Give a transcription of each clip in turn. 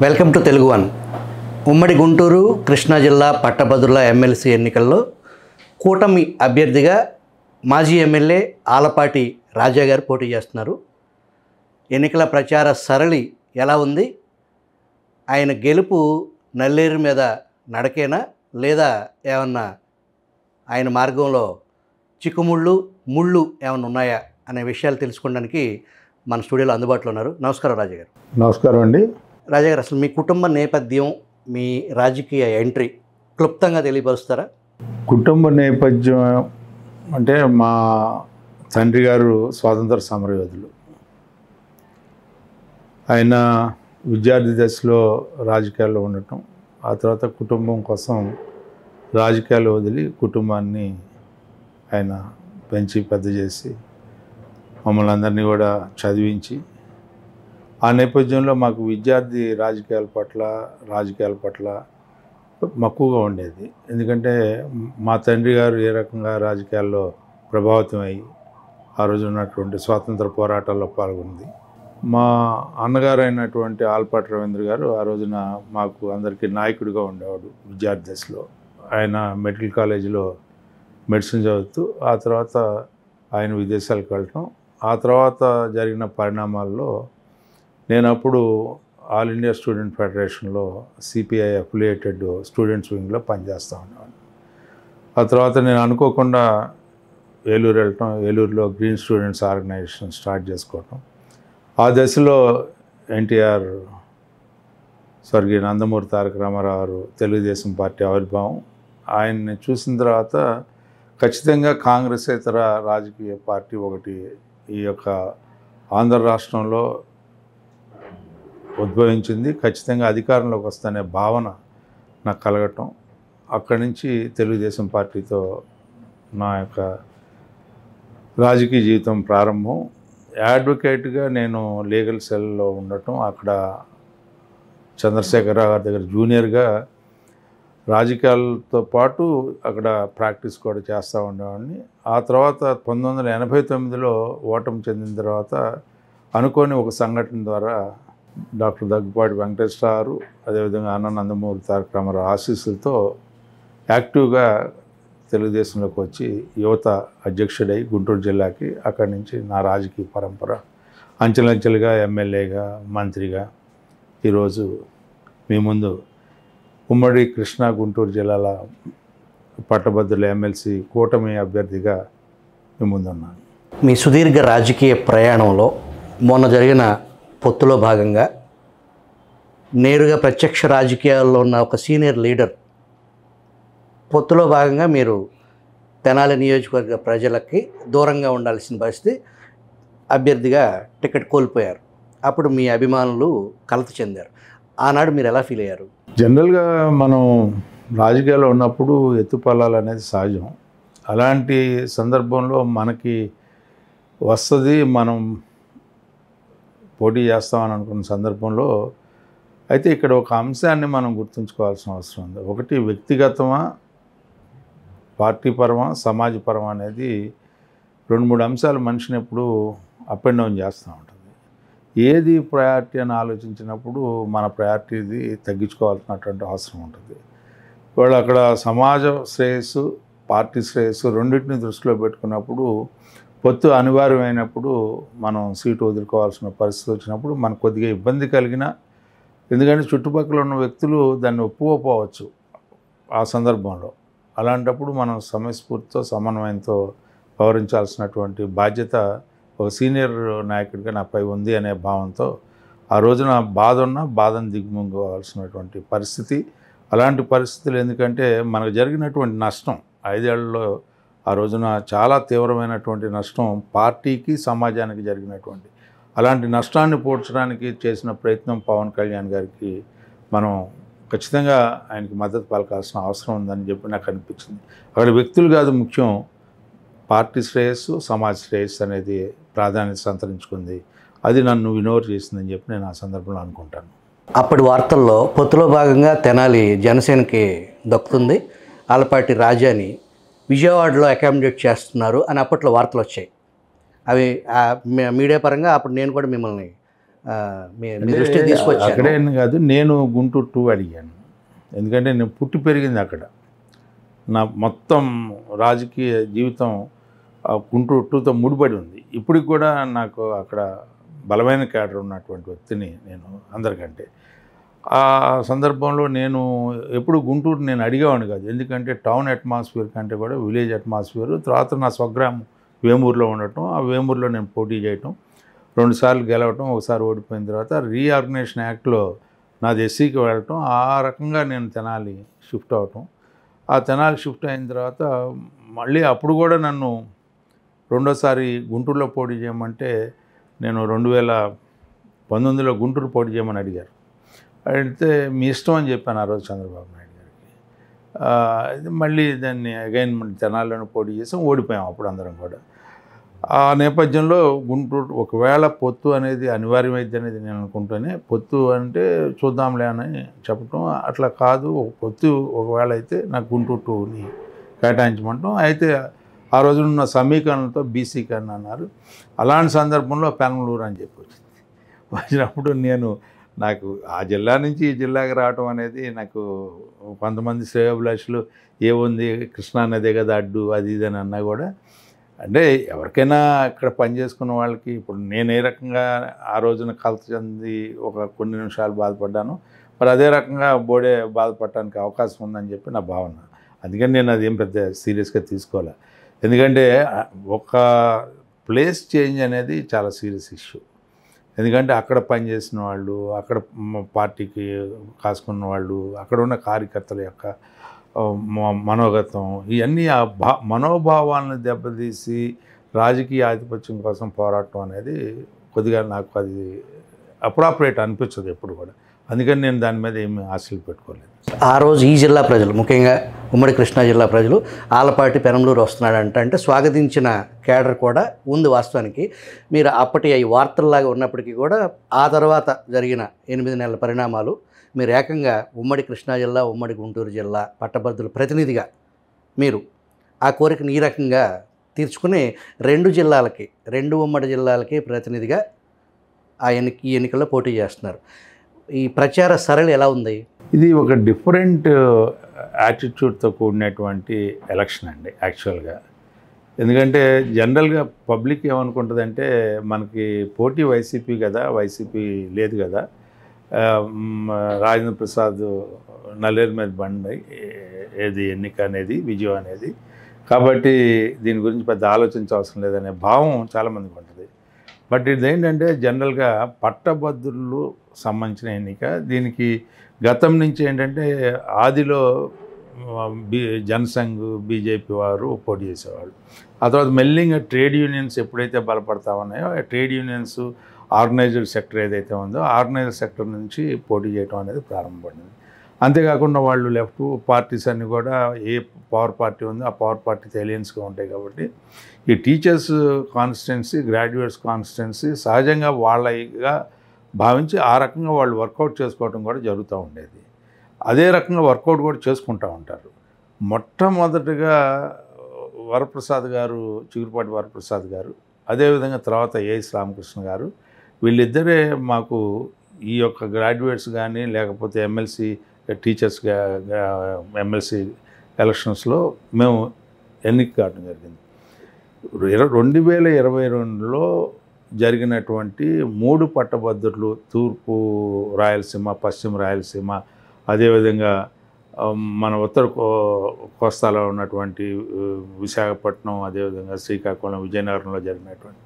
Welcome to Telugu one. ఉమ్మడి గుంటూరు కృష్ణా జిల్లా పట్టభద్రుల ఎమ్మెల్సీ ఎన్నికల్లో కూటమి అభ్యర్థిగా మాజీ ఎమ్మెల్యే ఆలపాటి రాజా గారు పోటీ చేస్తున్నారు. ఎన్నికల ప్రచార సరళి ఎలా ఉంది? ఆయన గెలుపు నల్లేరు మీద నడకేనా లేదా ఏమన్నా ఆయన మార్గంలో చిక్కుముళ్ళు ముళ్ళు ఏమన్నా ఉన్నాయా అనే విషయాలు తెలుసుకోవడానికి మన స్టూడియోలో అందుబాటులో ఉన్నారు. నమస్కారం రాజా గారు. నమస్కారం అండి. రాజా గారు, అసలు మీ కుటుంబ నేపథ్యం, మీ రాజకీయ ఎంట్రీ క్లుప్తంగా తెలియపరుస్తారా? కుటుంబ నేపథ్యం అంటే మా తండ్రి గారు స్వాతంత్ర సమరయోధులు. ఆయన విద్యార్థి దశలో రాజకీయాల్లో ఉండటం, ఆ తర్వాత కుటుంబం కోసం రాజకీయాలు వదిలి కుటుంబాన్ని ఆయన పెంచి పెద్ద చేసి మమ్మల్ని అందరినీ కూడా చదివించి, ఆ నేపథ్యంలో మాకు విద్యార్థి రాజకీయాల పట్ల మక్కువగా ఉండేది. ఎందుకంటే మా తండ్రి గారు ఏ రకంగా రాజకీయాల్లో ప్రభావితం అయ్యి ఆ రోజు ఉన్నటువంటి స్వాతంత్ర పోరాటాల్లో పాల్గొంది. మా అన్నగారు అయినటువంటి ఆలపాటి రవీంద్ర గారు ఆ రోజున మాకు అందరికీ నాయకుడిగా ఉండేవాడు విద్యార్థి దశలో. ఆయన మెడికల్ కాలేజీలో మెడిసిన్ చదువుతూ ఆ తర్వాత ఆయన విదేశాలకు వెళ్ళటం, ఆ తర్వాత జరిగిన పరిణామాల్లో నేను అప్పుడు ఆల్ ఇండియా స్టూడెంట్ ఫెడరేషన్లో సిపిఐ అఫిలియేటెడ్ స్టూడెంట్స్ వింగ్లో పనిచేస్తూ ఉండేవాడిని. ఆ తర్వాత నేను అనుకోకుండా ఏలూరు వెళ్ళటం, ఏలూరులో గ్రీన్ స్టూడెంట్స్ ఆర్గనైజేషన్ స్టార్ట్ చేసుకోవటం, ఆ దశలో ఎన్టీఆర్ స్వర్గీయ నందమూరి తారక రామారావు గారు తెలుగుదేశం పార్టీ ఆవిర్భావం, ఆయన్ని చూసిన తర్వాత ఖచ్చితంగా కాంగ్రెసేతర రాజకీయ పార్టీ ఒకటి ఈ యొక్క ఆంధ్ర రాష్ట్రంలో ఉద్భవించింది, ఖచ్చితంగా అధికారంలోకి వస్తనే భావన నాకు కలగటం, అక్కడి నుంచి తెలుగుదేశం పార్టీతో నా యొక్క రాజకీయ జీవితం ప్రారంభం. అడ్వకేట్గా నేను లీగల్ సెల్లో ఉండటం, అక్కడ చంద్రశేఖరరావు గారి దగ్గర జూనియర్గా రాజకీయాలతో పాటు అక్కడ ప్రాక్టీస్ కూడా చేస్తూ ఉండేవాడిని. ఆ తర్వాత 1989లో ఓటమి చెందిన తర్వాత అనుకోని ఒక సంఘటన ద్వారా డాక్టర్ దగ్గుపాటి వెంకటేశ్వరరావు, అదేవిధంగా అన్న నందమూరి తారక రామారావు ఆశీస్సులతో యాక్టివ్గా తెలుగుదేశంలోకి వచ్చి యువత అధ్యక్షుడై గుంటూరు జిల్లాకి, అక్కడి నుంచి నా రాజకీయ పరంపర అంచెలంచెలుగా ఎమ్మెల్యేగా, మంత్రిగా ఈరోజు మీ ముందు ఉమ్మడి కృష్ణా గుంటూరు జిల్లాల పట్టభద్రుల ఎమ్మెల్సీ కూటమి అభ్యర్థిగా మీ ముందున్నాను. మీ సుదీర్ఘ రాజకీయ ప్రయాణంలో మొన్న జరిగిన పొత్తులో భాగంగా నేరుగా ప్రత్యక్ష రాజకీయాల్లో ఉన్న ఒక సీనియర్ లీడర్ పొత్తులో భాగంగా మీరు తెనాలి నియోజకవర్గ ప్రజలకి దూరంగా ఉండాల్సిన పరిస్థితి, అభ్యర్థిగా టికెట్ కోల్పోయారు. అప్పుడు మీ అభిమానులు కలత చెందారు. ఆనాడు మీరు ఎలా ఫీల్ అయ్యారు? జనరల్గా మనం రాజకీయాల్లో ఉన్నప్పుడు ఎత్తుపల్లాలు అనేది సహజం. అలాంటి సందర్భంలో మనకి వస్తుంది, మనం పోటీ చేస్తామని అనుకున్న సందర్భంలో అయితే ఇక్కడ ఒక అంశాన్ని మనం గుర్తుంచుకోవాల్సిన అవసరం ఉంది. ఒకటి, వ్యక్తిగతమా, పార్టీ పరమా, సమాజపరమా అనేది 2-3 అంశాలు మనిషిని ఎప్పుడు అప్ అండ్ డౌన్ చేస్తూ ఉంటుంది. ఏది ప్రయారిటీ అని ఆలోచించినప్పుడు మన ప్రయారిటీది తగ్గించుకోవాల్సినటువంటి అవసరం ఉంటుంది. వాళ్ళు అక్కడ సమాజ శ్రేయస్సు, పార్టీ శ్రేయస్సు రెండింటిని దృష్టిలో పెట్టుకున్నప్పుడు పొత్తు అనివార్యమైనప్పుడు మనం సీటు వదులుకోవాల్సిన పరిస్థితి వచ్చినప్పుడు మనకు కొద్దిగా ఇబ్బంది కలిగినా, ఎందుకంటే చుట్టుపక్కల ఉన్న వ్యక్తులు దాన్ని ఒప్పుకోపోవచ్చు ఆ సందర్భంలో. అలాంటప్పుడు మనం సమయస్ఫూర్తితో, సమన్వయంతో వ్యవహరించాల్సినటువంటి బాధ్యత ఒక సీనియర్ నాయకుడిగా నాపై ఉంది అనే భావంతో ఆ రోజున బాధ ఉన్న బాధను దిగుమింగవలసినటువంటి పరిస్థితి. అలాంటి పరిస్థితులు ఎందుకంటే మనకు జరిగినటువంటి నష్టం 5 ఏళ్లలో ఆ రోజున చాలా తీవ్రమైనటువంటి నష్టం పార్టీకి, సమాజానికి జరిగినటువంటి, అలాంటి నష్టాన్ని పూడ్చడానికి చేసిన ప్రయత్నం పవన్ కళ్యాణ్ గారికి మనం ఖచ్చితంగా ఆయనకి మద్దతు పలకాల్సిన అవసరం ఉందని చెప్పి నాకు అనిపించింది. అక్కడ వ్యక్తులు కాదు ముఖ్యం, పార్టీ శ్రేయస్సు, సమాజ శ్రేయస్సు అనేది ప్రాధాన్యత సంతరించుకుంది. అది నన్ను వినోర్ చేసిందని చెప్పి నేను ఆ సందర్భంలో అనుకుంటాను. అప్పటి వార్తల్లో పొత్తులో భాగంగా తెనాలి జనసేనకి దక్కుతుంది, ఆలపాటి రాజాని విజయవాడలో అకామిడేట్ చేస్తున్నారు అని అప్పట్లో వార్తలు వచ్చాయి. అవి మీడియా పరంగా అప్పుడు నేను కూడా మిమ్మల్ని మీ దృష్టికి తీసుకొచ్చాను. అక్కడే కాదు, నేను గుంటూరు 2 అడిగాను. ఎందుకంటే నేను పుట్టి పెరిగింది అక్కడ. నా మొత్తం రాజకీయ జీవితం గుంటూరు 2తో ముడిపడి ఉంది. ఇప్పటికి కూడా నాకు అక్కడ బలమైన క్యాడర్ ఉన్నటువంటి వ్యక్తిని నేను అందరికంటే. ఆ సందర్భంలో నేను ఎప్పుడు గుంటూరు నేను అడిగేవాడిని కాదు. ఎందుకంటే టౌన్ అట్మాస్ఫియర్ కంటే కూడా విలేజ్ అట్మాస్ఫియర్. తర్వాత నా స్వగ్రామం వేమూరులో ఉండటం, ఆ వేమూరులో నేను పోటీ చేయటం, 2 సార్లు గెలవటం, ఒకసారి ఓడిపోయిన తర్వాత రీఆర్గనైజేషన్ యాక్ట్లో నాది ఎస్సీకి వెళ్ళటం, ఆ రకంగా నేను తెనాలి షిఫ్ట్ అవటం. ఆ తెనాలి షిఫ్ట్ అయిన తర్వాత మళ్ళీ అప్పుడు కూడా నన్ను రెండోసారి గుంటూరులో పోటీ చేయమంటే నేను 2019లో గుంటూరు పోటీ చేయమని అడిగారు. అడిగితే మీ ఇష్టం అని చెప్పాను ఆ రోజు చంద్రబాబు నాయుడు గారికి. మళ్ళీ దాన్ని అగైన్ తెనాలిలోనే పోటీ చేసాం, ఓడిపోయాం అప్పుడు అందరం కూడా. ఆ నేపథ్యంలో గుంటూరు ఒకవేళ పొత్తు అనేది అనివార్యమైంది అనేది నేను అనుకుంటూనే, పొత్తు అంటే చూద్దాంలే అని చెప్పటం, అట్లా కాదు పొత్తు ఒకవేళ అయితే నాకు గుంటూరు 2ని కేటాయించమంటాం. అయితే ఆ రోజున్న సమీకరణలతో బీసీకరణ అన్నారు. అలాంటి సందర్భంలో పెనమలూరు అని చెప్పి వచ్చినప్పుడు నాకు ఆ జిల్లా నుంచి ఈ జిల్లాకి రావటం అనేది నాకు కొంతమంది శ్రేయోభిలాషులు ఏముంది కృష్ణా నదే కదా అడ్డు అది ఇది అని అన్నా కూడా, అంటే ఎవరికైనా ఇక్కడ పనిచేసుకున్న వాళ్ళకి ఇప్పుడు నేను ఏ రకంగా ఆ రోజున కలత చెంది కొన్ని నిమిషాలు బాధపడ్డాను, మరి అదే రకంగా బోడే బాధపడటానికి అవకాశం ఉందని చెప్పి నా భావన. అందుకని నేను అదేం పెద్ద సీరియస్గా తీసుకోవాలి. ఎందుకంటే ఒక ప్లేస్ చేంజ్ అనేది చాలా సీరియస్ ఇష్యూ. ఎందుకంటే అక్కడ పనిచేసిన వాళ్ళు, అక్కడ పార్టీకి కాసుకున్న వాళ్ళు, అక్కడ ఉన్న కార్యకర్తల యొక్క మనోగతం, ఇవన్నీ ఆ మనోభావాలను దెబ్బతీసి రాజకీయ ఆధిపత్యం కోసం పోరాటం అనేది కొద్దిగా నాకు అది అప్రాపరేట్ అనిపించదు ఎప్పుడు కూడా. అందుకని నేను దాని మీద ఏమి ఆశలు పెట్టుకోలేదు. ఆ రోజు ఈ జిల్లా ప్రజలు, ముఖ్యంగా ఉమ్మడి కృష్ణా జిల్లా ప్రజలు ఆలపాటి పెనమలూరు వస్తున్నాడంటే స్వాగతించిన కేడర్ కూడా ఉంది. వాస్తవానికి మీరు అప్పటి అవి వార్తల్లాగా ఉన్నప్పటికీ కూడా ఆ తర్వాత జరిగిన 8 నెలల పరిణామాలు మీరు ఏకంగా ఉమ్మడి కృష్ణా జిల్లా, ఉమ్మడి గుంటూరు జిల్లా పట్టభద్రుల ప్రతినిధిగా మీరు ఆ కోరికను ఈ రకంగా తీర్చుకుని 2 జిల్లాలకి, 2 ఉమ్మడి జిల్లాలకి ప్రతినిధిగా ఈ ఎన్నికల్లో పోటీ చేస్తున్నారు. ఈ ప్రచార సరళి ఎలా ఉంది? ఇది ఒక డిఫరెంట్ యాటిట్యూడ్తో కూడినటువంటి ఎలక్షన్ అండి యాక్చువల్గా. ఎందుకంటే జనరల్గా పబ్లిక్ ఏమనుకుంటుందంటే మనకి పోటీ వైసీపీ కదా, వైసీపీ లేదు కదా, రాజేంద్ర ప్రసాద్ నల్లేరు మీద బండి ఏది ఎన్నిక అనేది విజయం అనేది, కాబట్టి దీని గురించి పెద్ద ఆలోచించవసరం లేదనే భావం చాలామందికి ఉంటుంది. బట్ ఇదేంటంటే జనరల్గా పట్టభద్రులు సంబంధించిన ఎన్నిక. దీనికి గతం నుంచి ఏంటంటే ఆదిలో జనసంఘ్ బీజేపీ వారు పోటీ చేసేవాళ్ళు. ఆ తర్వాత మెల్లింగా ట్రేడ్ యూనియన్స్ ఎప్పుడైతే బలపడతా ఉన్నాయో, ట్రేడ్ యూనియన్స్ ఆర్గనైజ్డ్ సెక్టర్ ఏదైతే ఉందో ఆర్గనైజ్డ్ సెక్టర్ నుంచి పోటీ చేయడం అనేది ప్రారంభపడింది. అంతేకాకుండా వాళ్ళు లెఫ్ట్ పార్టీస్ అన్నీ కూడా ఏ పవర్ పార్టీ ఉందో ఆ పవర్ పార్టీతో ఎలియన్స్గా ఉంటాయి. కాబట్టి ఈ టీచర్స్ కాన్స్టిట్యున్సీ, గ్రాడ్యుయేట్స్ కాన్స్టిట్యున్సీ సహజంగా వాళ్ళగా భావించి ఆ రకంగా వాళ్ళు వర్కౌట్ చేసుకోవడం కూడా జరుగుతూ ఉండేది. అదే రకంగా వర్కౌట్ కూడా చేసుకుంటూ ఉంటారు. మొట్టమొదటిగా వరప్రసాద్ గారు, చిగురుపాటి వరప్రసాద్ గారు, అదేవిధంగా తర్వాత ఏఎస్ రామకృష్ణ గారు, వీళ్ళిద్దరే మాకు ఈ యొక్క గ్రాడ్యుయేట్స్ కానీ లేకపోతే ఎమ్మెల్సీ టీచర్స్గా ఎమ్మెల్సీ ఎలక్షన్స్లో మేము ఎన్నిక కావడం జరిగింది. 2022లో జరిగినటువంటి 3 పట్టభద్రులు, తూర్పు రాయలసీమ, పశ్చిమ రాయలసీమ, అదేవిధంగా మన ఉత్తర కోస్తాలో ఉన్నటువంటి విశాఖపట్నం, అదేవిధంగా శ్రీకాకుళం, విజయనగరంలో జరిగినటువంటి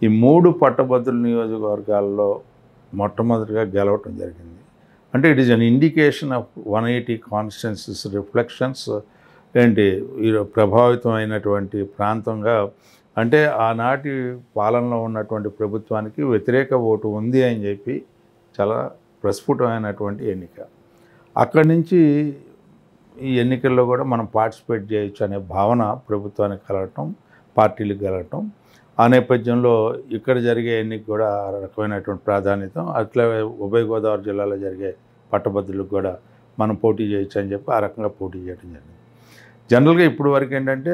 ఈ 3 పట్టభద్రుల నియోజకవర్గాల్లో మొట్టమొదటిగా గెలవటం జరిగింది. అంటే it is an indication of 180 constituencies reflections ఏంటి ప్రభావితమైనటువంటి ప్రాంతంగా. అంటే ఆనాటి పాలనలో ఉన్నటువంటి ప్రభుత్వానికి వ్యతిరేక ఓటు ఉంది అని చెప్పి చాలా ప్రస్ఫుటమైనటువంటి ఎన్నిక. అక్కడి నుంచి ఈ ఎన్నికల్లో కూడా మనం పార్టిసిపేట్ చేయొచ్చు అనే భావన ప్రభుత్వానికి కలగటం, పార్టీలకు కలగటం. ఆ నేపథ్యంలో ఇక్కడ జరిగే ఎన్నిక కూడా ఆ రకమైనటువంటి ప్రాధాన్యత. అట్లా ఉభయ గోదావరి జిల్లాలో జరిగే పట్టభద్రులకు కూడా మనం పోటీ చేయొచ్చు అని చెప్పి ఆ రకంగా పోటీ చేయడం జరిగింది. జనరల్గా ఇప్పుడు వరకు ఏంటంటే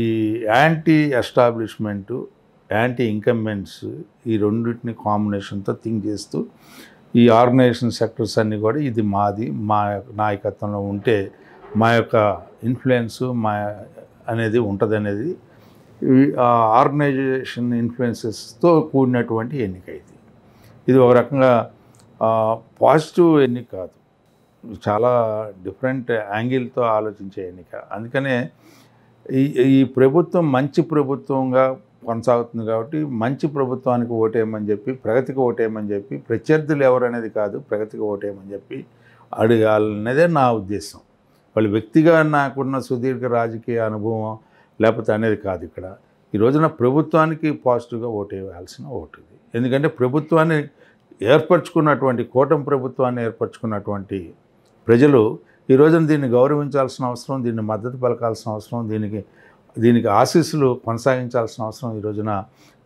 ఈ యాంటీ ఎస్టాబ్లిష్మెంటు, యాంటీ ఇంకంబెంట్స్ ఈ రెండింటిని కాంబినేషన్తో థింక్ చేస్తూ ఈ ఆర్గనైజేషన్ సెక్టర్స్ అన్నీ కూడా ఇది మాది, మా నాయకత్వంలో ఉంటే మా యొక్క ఇన్ఫ్లుయెన్స్ అనేది ఉంటుంది అనేది ఆర్గనైజేషన్ ఇన్ఫ్లుయెన్సెస్తో కూడినటువంటి ఎన్నిక ఇది ఒక రకంగా పాజిటివ్ ఎన్నిక కాదు, చాలా డిఫరెంట్ యాంగిల్తో ఆలోచించే ఎన్నిక. అందుకనే ఈ ప్రభుత్వం మంచి ప్రభుత్వంగా కొనసాగుతుంది కాబట్టి మంచి ప్రభుత్వానికి ఓటేయమని చెప్పి, ప్రగతికి ఓటేయమని చెప్పి, ప్రత్యర్థులు ఎవరు అనేది కాదు, ప్రగతికి ఓటేయమని చెప్పి అడగాలనేదే నా ఉద్దేశం. వాళ్ళు వ్యక్తిగా నాకున్న సుదీర్ఘ రాజకీయ అనుభవం లేకపోతే అనేది కాదు. ఇక్కడ ఈ రోజున ప్రభుత్వానికి పాజిటివ్గా ఓటేయాల్సిన ఓటు ఇది. ఎందుకంటే ప్రభుత్వాన్ని ఏర్పరచుకున్నటువంటి కూటమి ప్రభుత్వాన్ని ఏర్పరచుకున్నటువంటి ప్రజలు ఈ రోజున దీన్ని గౌరవించాల్సిన అవసరం, దీన్ని మద్దతు పలకాల్సిన అవసరం, దీనికి ఆశీస్సులు కొనసాగించాల్సిన అవసరం ఈ రోజున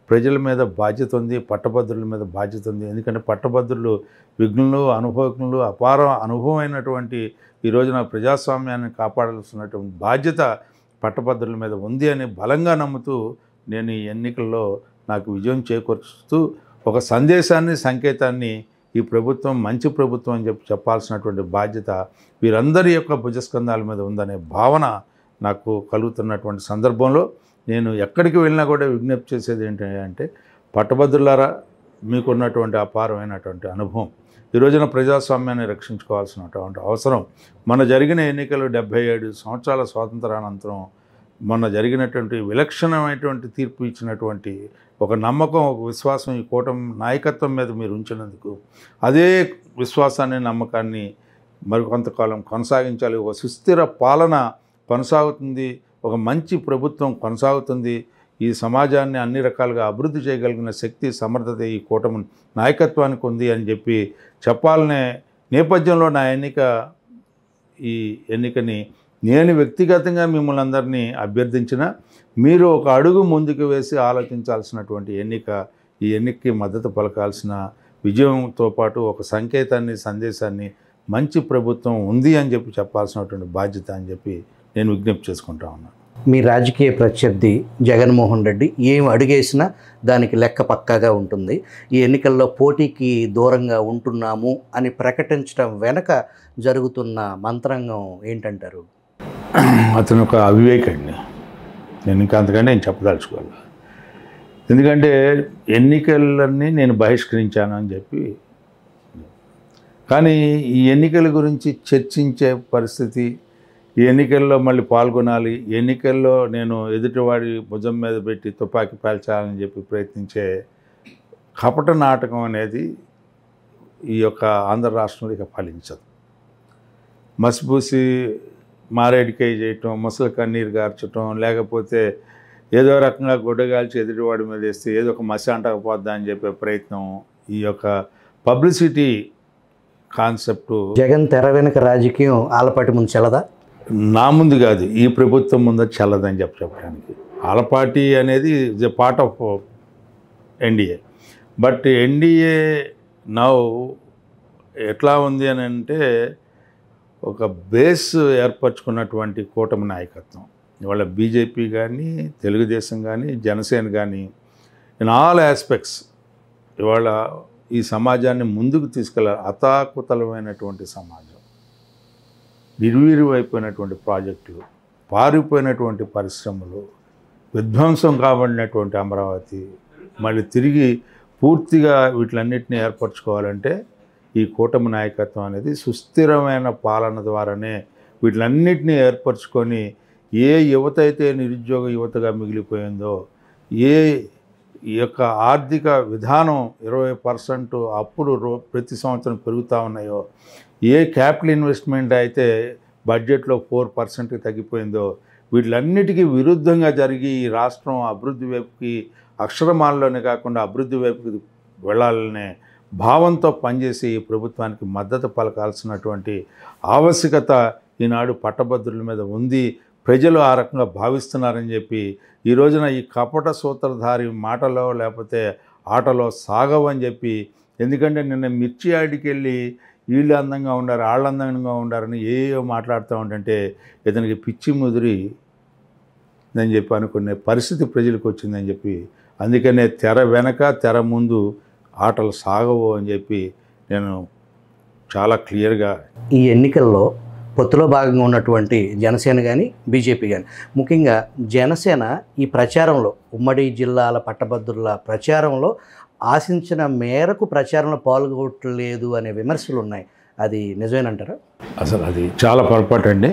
ప్రజల మీద బాధ్యత ఉంది, పట్టభద్రుల మీద బాధ్యత ఉంది. ఎందుకంటే పట్టభద్రులు విఘ్నులు, అనుభవజ్ఞులు, అపార అనుభవమైనటువంటి ఈ రోజున ప్రజాస్వామ్యాన్ని కాపాడాల్సినటువంటి బాధ్యత పట్టభద్రుల మీద ఉంది అని బలంగా నమ్ముతూ నేను ఈ ఎన్నికల్లో నాకు విజయం చేకూర్చుతూ ఒక సందేశాన్ని, సంకేతాన్ని ఈ ప్రభుత్వం మంచి ప్రభుత్వం అని చెప్పాల్సినటువంటి బాధ్యత వీరందరి యొక్క భుజస్కంధాల మీద ఉందనే భావన నాకు కలుగుతున్నటువంటి సందర్భంలో నేను ఎక్కడికి వెళ్ళినా కూడా విజ్ఞప్తి చేసేది ఏంటంటే, పట్టభద్రులారా, మీకున్నటువంటి అపారమైనటువంటి అనుభవం ఈ రోజున ప్రజాస్వామ్యాన్ని రక్షించుకోవాల్సినటువంటి అవసరం. మన జరిగిన ఎన్నికలు 77 సంవత్సరాల స్వాతంత్రానంతరం మొన్న జరిగినటువంటి విలక్షణమైనటువంటి తీర్పు ఇచ్చినటువంటి ఒక నమ్మకం, ఒక విశ్వాసం ఈ కూటమి నాయకత్వం మీద మీరు ఉంచినందుకు అదే విశ్వాసాన్ని, నమ్మకాన్ని మరికొంతకాలం కొనసాగించాలి. ఒక సుస్థిర పాలన కొనసాగుతుంది, ఒక మంచి ప్రభుత్వం కొనసాగుతుంది, ఈ సమాజాన్ని అన్ని రకాలుగా అభివృద్ధి చేయగలిగిన శక్తి, సమర్థత ఈ కూటమి నాయకత్వానికి ఉంది అని చెప్పాలనే నేపథ్యంలో ఈ ఎన్నికని నేను వ్యక్తిగతంగా మిమ్మల్ని అందరినీ అభ్యర్థించిన, మీరు ఒక అడుగు ముందుకు వేసి ఆలోచించాల్సినటువంటి ఎన్నిక. ఈ ఎన్నికకి మద్దతు పలకాల్సిన, విజయంతో పాటు ఒక సంకేతాన్ని, సందేశాన్ని మంచి ప్రభుత్వం ఉంది అని చెప్పాల్సినటువంటి బాధ్యత అని చెప్పి నేను విజ్ఞప్తి చేసుకుంటా ఉన్నాను. మీ రాజకీయ ప్రత్యర్థి జగన్మోహన్ రెడ్డి ఏం అడుగేసినా దానికి లెక్క పక్కాగా ఉంటుంది. ఈ ఎన్నికల్లో పోటీకి దూరంగా ఉంటున్నాము అని ప్రకటించడం వెనక జరుగుతున్న మంత్రాంగం ఏంటంటారు? అతను ఒక అవివేకండి. నేను ఇంకా అంతకంటే నేను చెప్పదలుచుకోవాలి. ఎందుకంటే ఎన్నికలన్నీ నేను బహిష్కరించాను అని చెప్పి, కానీ ఈ ఎన్నికల గురించి చర్చించే పరిస్థితి, ఈ ఎన్నికల్లో మళ్ళీ పాల్గొనాలి, ఎన్నికల్లో నేను ఎదుటివాడి భుజం మీద పెట్టి తుపాకీ పేల్చాలని చెప్పి ప్రయత్నించే కపట నాటకం అనేది ఈ యొక్క ఆంధ్ర రాష్ట్రంలో ఇక ఫలించదు. మసిపూసి మారేడికాయ చేయటం, ముసలి కన్నీరు గార్చటం, లేకపోతే ఏదో రకంగా గుడ్డగాల్చి ఎదుటివాడి మీద వేస్తే ఏదో ఒక మసి అంటకపోద్దా అని చెప్పే ప్రయత్నం, ఈ యొక్క పబ్లిసిటీ కాన్సెప్టు జగన్ తెర వెనుక రాజకీయం ఆలపాటి ముందు చెల్లదా? నా ముందు కాదు, ఈ ప్రభుత్వం ముందు చల్లదని చెప్పడానికి. ఆలపాటి అనేది is a part of NDA. But NDA now ఎట్లా ఉంది అని అంటే, ఒక బేస్ ఏర్పరచుకున్నటువంటి కూటమి నాయకత్వం. ఇవాళ బీజేపీ కానీ, తెలుగుదేశం కానీ, జనసేన కానీ, ఇన్ ఆల్ ఆస్పెక్ట్స్ ఇవాళ ఈ సమాజాన్ని ముందుకు తీసుకెళ్ళాలి. అతాకుతలమైనటువంటి సమాజం, నిర్వీర్యమైపోయినటువంటి ప్రాజెక్టులు, పారిపోయినటువంటి పరిశ్రమలు, విధ్వంసం కాబడినటువంటి అమరావతి మళ్ళీ తిరిగి పూర్తిగా వీటిలన్నింటినీ ఏర్పరచుకోవాలంటే ఈ కూటమి నాయకత్వం అనేది సుస్థిరమైన పాలన ద్వారానే వీటిలన్నింటినీ ఏర్పరచుకొని, ఏ యువత అయితే నిరుద్యోగ యువతగా మిగిలిపోయిందో, ఈ యొక్క ఆర్థిక విధానం 20% అప్పులు ప్రతి సంవత్సరం పెరుగుతూ ఉన్నాయో, ఏ క్యాపిటల్ ఇన్వెస్ట్మెంట్ అయితే బడ్జెట్లో 4% తగ్గిపోయిందో, వీటిలన్నిటికీ విరుద్ధంగా జరిగి ఈ రాష్ట్రం అభివృద్ధి వైపుకి, అక్షరమాలలోనే కాకుండా అభివృద్ధి వైపుకి వెళ్ళాలనే భావంతో పనిచేసి ఈ ప్రభుత్వానికి మద్దతు పలకాల్సినటువంటి ఆవశ్యకత ఈనాడు పట్టభద్రుల మీద ఉంది. ప్రజలు ఆ రకంగా భావిస్తున్నారని చెప్పి ఈ రోజున ఈ కపట సూత్రధారి మాటలో లేకపోతే ఆటలో సాగవని చెప్పి, ఎందుకంటే నిన్న మిర్చి ఆడికి వెళ్ళి వీళ్ళు అందంగా ఉండారు, వాళ్ళు అందంగా ఉండారని ఏవో మాట్లాడుతూ ఉంటుంటే ఇతనికి పిచ్చి ముదిరి అని చెప్పి అనుకునే పరిస్థితి ప్రజలకు వచ్చిందని చెప్పి అందుకనే తెర వెనక తెర ముందు ఆటలు సాగవు అని చెప్పి నేను చాలా క్లియర్గా. ఈ ఎన్నికల్లో పొత్తులో భాగంగా ఉన్నటువంటి జనసేన కానీ బీజేపీ కానీ, ముఖ్యంగా జనసేన ఈ ప్రచారంలో ఉమ్మడి జిల్లాల పట్టభద్రుల ప్రచారంలో ఆశించిన మేరకు ప్రచారంలో పాల్గొనట్లేదు అనే విమర్శలు ఉన్నాయి. అది నిజమేనంటారా? అసలు అది చాలా పొరపాటు అండి.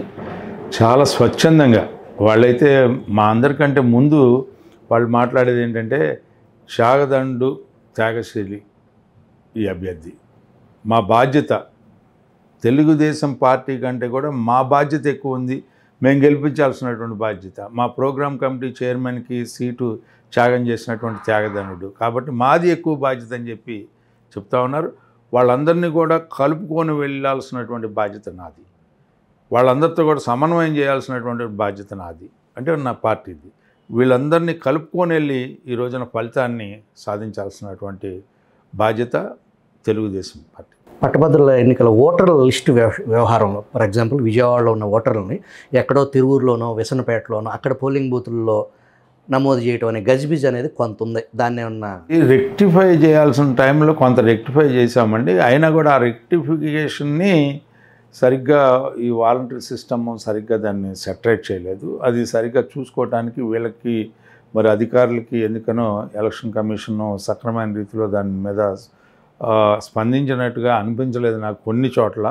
చాలా స్వచ్ఛందంగా వాళ్ళైతే మా అందరికంటే ముందు వాళ్ళు మాట్లాడేది ఏంటంటే, త్యాగదండు త్యాగశీలి ఈ అభ్యర్థి, మా బాధ్యత తెలుగుదేశం పార్టీ కంటే కూడా మా బాధ్యత ఎక్కువ ఉంది, మేము గెలిపించాల్సినటువంటి బాధ్యత, మా ప్రోగ్రామ్ కమిటీ చైర్మన్కి సీటు త్యాగం చేసినటువంటి త్యాగదనుడు కాబట్టి మాది ఎక్కువ బాధ్యత అని చెప్పి చెప్తా ఉన్నారు. వాళ్ళందరినీ కూడా కలుపుకొని వెళ్ళాల్సినటువంటి బాధ్యత నాది, వాళ్ళందరితో కూడా సమన్వయం చేయాల్సినటువంటి బాధ్యత నాది, అంటే నా పార్టీది. వీళ్ళందరినీ కలుపుకొని వెళ్ళి ఈ రోజున ఫలితాన్ని సాధించాల్సినటువంటి బాధ్యత తెలుగుదేశం పార్టీ. పట్టభద్రుల ఎన్నికల ఓటర్ల లిస్టు వ్యవహారంలో, ఫర్ ఎగ్జాంపుల్ విజయవాడలో ఉన్న ఓటర్లని ఎక్కడో తిరువూరులోనో విసనపేటలోనో అక్కడ పోలింగ్ బూతుల్లో నమోదు చేయటం అనే గజిబిజ్ అనేది కొంత ఉంది. దాన్ని ఏమన్నా రెక్టిఫై చేయాల్సిన టైంలో కొంత రెక్టిఫై చేశామండి. అయినా కూడా ఆ రెక్టిఫికేషన్ని సరిగ్గా ఈ వాలంటరీ సిస్టమ్ సరిగ్గా దాన్ని సెటరేట్ చేయలేదు. అది సరిగ్గా చూసుకోవడానికి వీళ్ళకి మరి అధికారులకి ఎందుకనో ఎలక్షన్ కమిషన్ సక్రమైన రీతిలో దాని మీద స్పందించినట్టుగా అనిపించలేదు నాకు. కొన్ని చోట్ల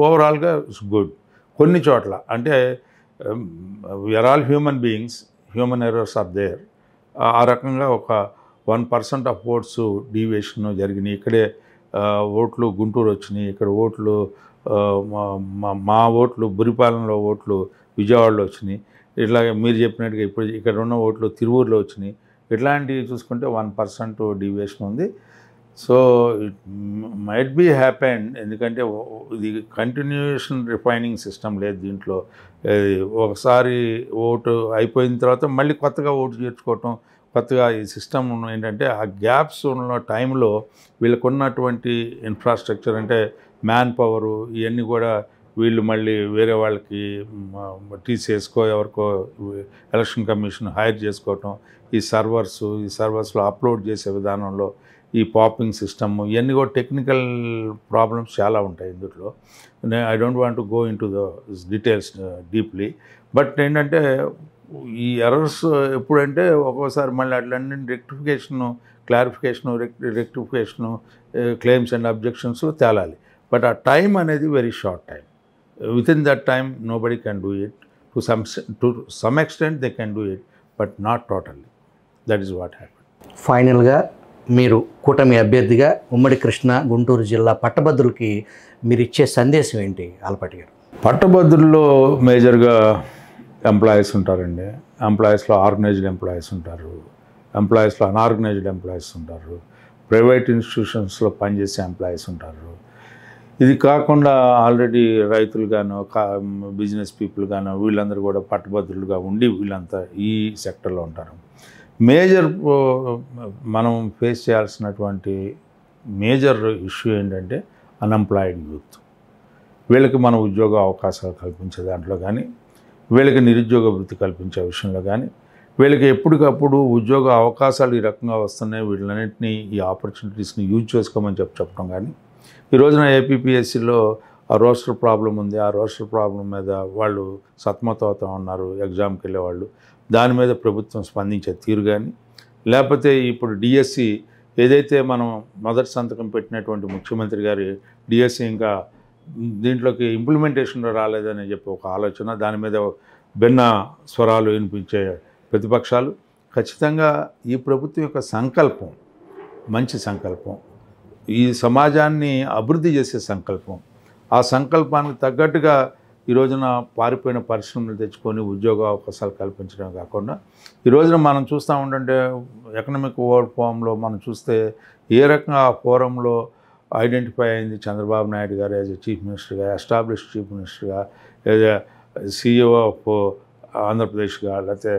ఓవరాల్గా ఇట్స్ గుడ్, కొన్ని చోట్ల అంటే we are all human beings, human errors are there. ఆ రకంగా ఒక 1% ఆఫ్ ఓట్స్ డీవియేషన్ జరిగినాయి. ఇక్కడే ఓట్లు గుంటూరు వచ్చినాయి, ఇక్కడ ఓట్లు మా ఓట్లు బురిపాలెంలో ఓట్లు విజయవాడలో వచ్చినాయి. ఇట్లాగే మీరు చెప్పినట్టుగా ఇప్పుడు ఇక్కడ ఉన్న ఓట్లు తిరువూరులో వచ్చినాయి. ఇట్లాంటివి చూసుకుంటే 1% డీవియేషన్ ఉంది. So it might be happened, ఎందుకంటే ఇది కంటిన్యూషన్ రిఫైనింగ్ సిస్టమ్ లేదు దీంట్లో. ఒకసారి ఓటు అయిపోయిన తర్వాత మళ్ళీ కొత్తగా ఓటు చేర్చుకోవటం, కొత్తగా ఈ సిస్టమ్ ఏంటంటే ఆ గ్యాప్స్ ఉన్న టైంలో వీళ్ళకున్నటువంటి ఇన్ఫ్రాస్ట్రక్చర్ అంటే మ్యాన్ పవరు ఇవన్నీ కూడా వీళ్ళు మళ్ళీ వేరే వాళ్ళకి టీసీఎస్కో ఎవరికో ఎలక్షన్ కమిషన్ హైర్ చేసుకోవటం, ఈ సర్వర్స్లో అప్లోడ్ చేసే విధానంలో ఈ పాపింగ్ సిస్టమ్ ఇవన్నీ కూడా టెక్నికల్ ప్రాబ్లమ్స్ చాలా ఉంటాయి ఇందులో. I don't want to go in to the details deeply. But ఏంటంటే ఈ ఎర్రర్స్ ఎప్పుడంటే ఒక్కోసారి మళ్ళీ అట్లన్నీ రెక్టిఫికేషను క్లెయిమ్స్ అండ్ అబ్జెక్షన్స్ తేలాలి. బట్ ఆ టైం అనేది very short time. With in that time nobody can do it. To some extent they can do it, but not totally. That is what happen. ఫైనల్గా మీరు కూటమి అభ్యర్థిగా ఉమ్మడి కృష్ణా గుంటూరు జిల్లా పట్టభద్రులకి మీరు ఇచ్చే సందేశం ఏంటి ఆలపాటి గారు? పట్టభద్రుల్లో మేజర్గా ఎంప్లాయీస్ ఉంటారండి. ఎంప్లాయీస్లో ఆర్గనైజ్డ్ ఎంప్లాయీస్ ఉంటారు, ఎంప్లాయీస్లో అన్ఆర్గనైజ్డ్ ఎంప్లాయీస్ ఉంటారు, ప్రైవేట్ ఇన్స్టిట్యూషన్స్లో పనిచేసే ఎంప్లాయీస్ ఉంటారు. ఇది కాకుండా ఆల్రెడీ రైతులు గాను బిజినెస్ పీపుల్ గాను వీళ్ళందరూ కూడా పట్టభద్రులుగా ఉండి వీళ్ళంతా ఈ సెక్టర్లో ఉంటారు. మేజర్ మనం ఫేస్ చేయాల్సినటువంటి మేజర్ ఇష్యూ ఏంటంటే అన్ఎంప్లాయిడ్ యూత్. వీళ్ళకి మనం ఉద్యోగ అవకాశాలు కల్పించే దాంట్లో కానీ, వీళ్ళకి నిరుద్యోగ వృత్తి కల్పించే విషయంలో కానీ, వీళ్ళకి ఎప్పటికప్పుడు ఉద్యోగ అవకాశాలు ఈ రకంగా వస్తున్నాయి, వీళ్ళన్నింటినీ ఈ ఆపర్చునిటీస్ని యూజ్ చేసుకోమని చెప్పడం కానీ, ఈ రోజున ఏపీపీఎస్సీలో ఆ రోస్టర్ ప్రాబ్లం ఉంది. ఆ రోస్టర్ ప్రాబ్లం మీద వాళ్ళు సతమతమవుతూ ఉన్నారు ఎగ్జామ్కి వెళ్ళేవాళ్ళు. దాని మీద ప్రభుత్వం స్పందించే తీరు కానీ, లేకపోతే ఇప్పుడు డిఎస్సి ఏదైతే మనం మొదటి సంతకం పెట్టినటువంటి ముఖ్యమంత్రి గారి డిఎస్సి ఇంకా దీంట్లోకి ఇంప్లిమెంటేషన్లో రాలేదని చెప్పి ఒక ఆలోచన, దాని మీద భిన్న స్వరాలు వినిపించే ప్రతిపక్షాలు. ఖచ్చితంగా ఈ ప్రభుత్వం యొక్క సంకల్పం మంచి సంకల్పం, ఈ సమాజాన్ని అభివృద్ధి చేసే సంకల్పం. ఆ సంకల్పానికి తగ్గట్టుగా ఈ రోజున పారిపోయిన పరిశ్రమలు తెచ్చుకొని ఉద్యోగ అవకాశాలు కల్పించడం కాకుండా, ఈ రోజున మనం చూస్తూ ఉంటుంటే ఎకనామిక్ వరల్డ్ ఫోరంలో మనం చూస్తే ఏ రకంగా ఆ ఫోరంలో ఐడెంటిఫై అయింది చంద్రబాబు నాయుడు గారు యాజ్ ఎ చీఫ్ మినిస్టర్గా, ఎస్టాబ్లిష్డ్ చీఫ్ మినిస్టర్గా, యాజ్ ఎ CEO ఆఫ్ ఆంధ్రప్రదేశ్గా, లేకపోతే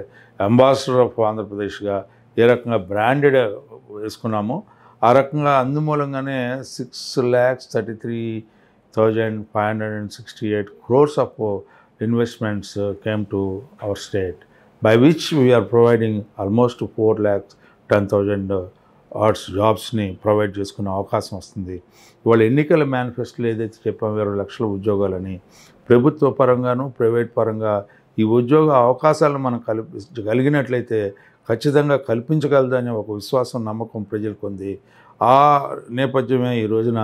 అంబాసిడర్ ఆఫ్ ఆంధ్రప్రదేశ్గా ఏ రకంగా బ్రాండెడ్ వేసుకున్నామో ఆ రకంగా అందుమూలంగానే 6,33,568 crores of investments came to our state, by which we are providing almost 4 lakh 10,000 arts జాబ్స్ని provide చేసుకునే అవకాశం వస్తుంది. ఇవాళ ఎన్నికల మేనిఫెస్టోలో ఏదైతే చెప్పామో 20 లక్షల ఉద్యోగాలని, ప్రభుత్వ పరంగాను ప్రైవేట్ పరంగా ఈ ఉద్యోగ అవకాశాలను మనం కల్పించగలిగినట్లయితే ఖచ్చితంగా కల్పించగలదనే ఒక విశ్వాసం, నమ్మకం ప్రజలకు ఉంది. ఆ నేపథ్యమే ఈ రోజున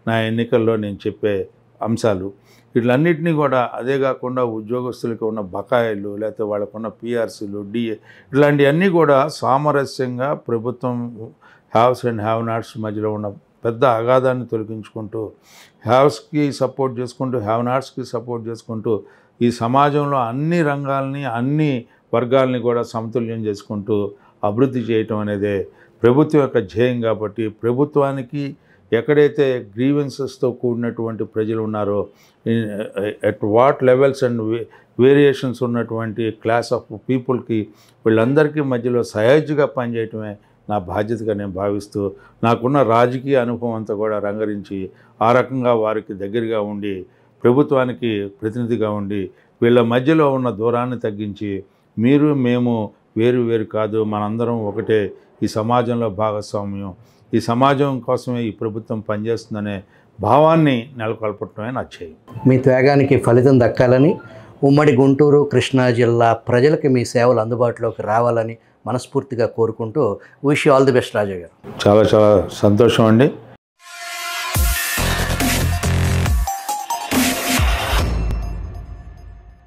నా ఎన్నికల్లో నేను చెప్పే అంశాలు. వీటిలన్నింటినీ కూడా అదే కాకుండా ఉద్యోగస్తులకి ఉన్న బకాయిలు, లేకపోతే వాళ్ళకున్న పిఆర్సీలు, డిఏ ఇట్లాంటివన్నీ కూడా సామరస్యంగా ప్రభుత్వం హ్యావ్స్ అండ్ హ్యావ్ నాట్స్ మధ్యలో ఉన్న పెద్ద అగాధాన్ని తొలగించుకుంటూ, హ్యావ్స్కి సపోర్ట్ చేసుకుంటూ, హ్యావ్ నాట్స్కి సపోర్ట్ చేసుకుంటూ ఈ సమాజంలో అన్ని రంగాల్ని, అన్ని వర్గాల్ని కూడా సమతుల్యం చేసుకుంటూ అభివృద్ధి చేయటం అనేదే ప్రభుత్వం యొక్క ధ్యేయం. కాబట్టి ప్రభుత్వానికి ఎక్కడైతే గ్రీవెన్సెస్తో కూడినటువంటి ప్రజలు ఉన్నారో, at what levels and variations ఉన్నటువంటి క్లాస్ ఆఫ్ పీపుల్కి వీళ్ళందరికీ మధ్యలో సహజంగా పనిచేయటమే నా బాధ్యతగా నేను భావిస్తూ, నాకున్న రాజకీయ అనుభవం అంతా కూడా రంగరించి ఆ రకంగా వారికి దగ్గరగా ఉండి, ప్రభుత్వానికి ప్రతినిధిగా ఉండి, వీళ్ళ మధ్యలో ఉన్న దూరాన్ని తగ్గించి, మీరు మేము వేరు వేరు కాదు, మనందరం ఒకటే, ఈ సమాజంలో భాగస్వామ్యం, ఈ సమాజం కోసమే ఈ ప్రభుత్వం పనిచేస్తుందనే భావాన్ని నెలకొల్పటమే నా చేయి. మీ త్యాగానికి ఫలితం దక్కాలని, ఉమ్మడి గుంటూరు కృష్ణా జిల్లా ప్రజలకి మీ సేవలు అందుబాటులోకి రావాలని మనస్ఫూర్తిగా కోరుకుంటూ wish you all the best Raja గారు. చాలా చాలా సంతోషం అండి.